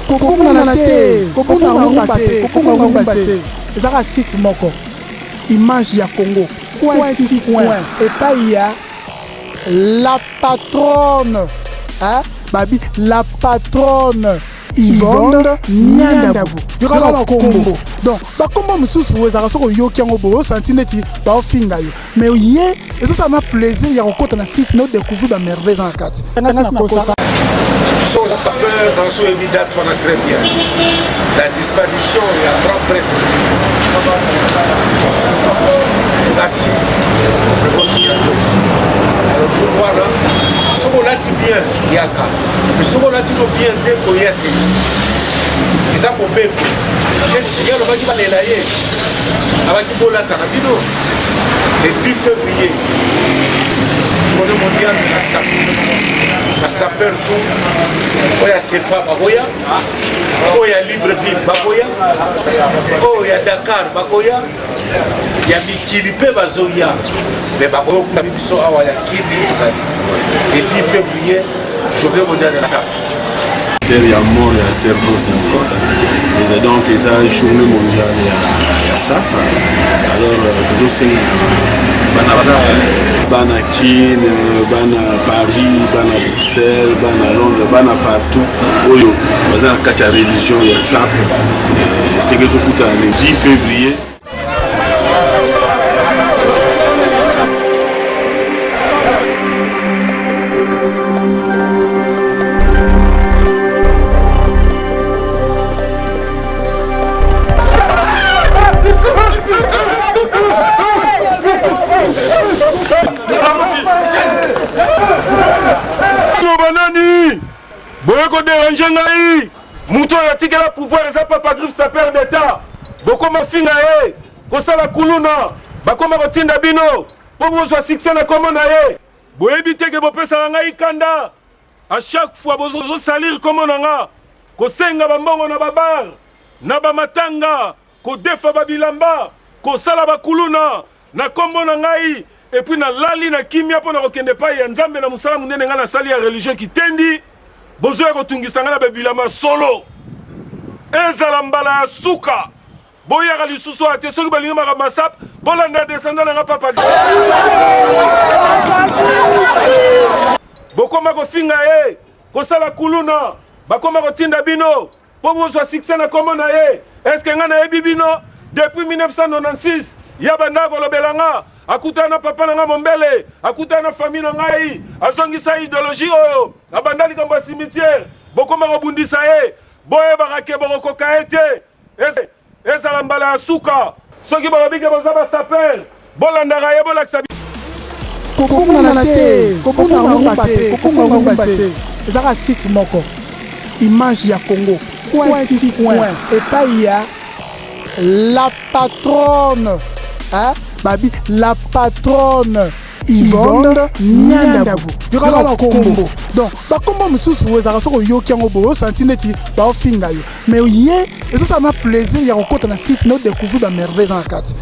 kokongana te kokongana te ezaka site moko image ya Congo point et pas il y a la patronne babi la patronne Yvonne Niandabou yokala kombo donc bakombo mususu wezaka soko yoki yango bo senti neti ba finga yo mais yé et ça m'a plaisir ya kokota na site no découvrir ba merveille dans la carte chose sapeur dans son évident on a très bien la disparition il y a 30 prêtres Tati c'est aussi alors je vois là ce qu'on a dit bien yaka mais ce qu'on a dit bien dès qu'on y a été ils ont coupé qu'est-ce qu'il y a le mec qui va les lailler avec qui pour la carabino le 10 février journée mondiale de la sapeur la sapeur tout il y a Sefa Baboya il y a Libreville Baboya il y a Dakar Baboya il y a Mikilipe Bazoya mais Baboya il y a Kili le 10 février journée mondiale de la sapeur il y a mort, il y a cerveau, et donc il y a journée mondiale, il y a ça. Alors, toujours c'est Bana Kin, Bana Paris, Bana Bruxelles, Bana Londres, Bana partout. Oyo, dans la religion, il y a ça. C'est que tout le 10 février. Boyeko déranger ngai muto ya tikela pouvoir eza papa groupe sapeur d'état bokoma finga ye kosala kuluna bakoma kotinda bino po bozwa succès na kombo na ye boyebi teke bopesaka ngai kanda à chaque fois bozosalir kombo na nga kosenga bambongo na babar na bamatanga kodefa babilamba kosala bakuluna na kombo na ngai et puis na lali na kimia mpo na kokende pai ya nzambe na mosala monene ngai nasali ya religieux kitendi bozoya kotungisa ngai na babilamba solo ezala mbala ya suka boyaka lisusu ate soki balingi makambo masap bolanda descendant na nga papa bokoma kofinga ye kosala kuluna bakoma kotinda bino mpo bozwa succès na kombo na ye eske ngai nayebi bino depuis 1996 ya banda kolobela nga akutana na papa na nga mombele akutana na famille na ngai azongisa idéologie oyo abanda likambo ya cimetière bokoma kobundisa ye boyebaka ke bokokoka ye te ezala mbala ya suka soki balobi ke boza basaper bolandaka ye bolakisa kokongana te kokongana te ezaka site moko image ya Congo point et pas il y a la patronne babi la patronne Yvonne Niandabou yokala kombo donc bakombo mususu wezaka soko yoki yango bo senti neti ba finga yo mais yé et ça m'a plaisir ya kokota na site no découvrir ba merveille dans la carte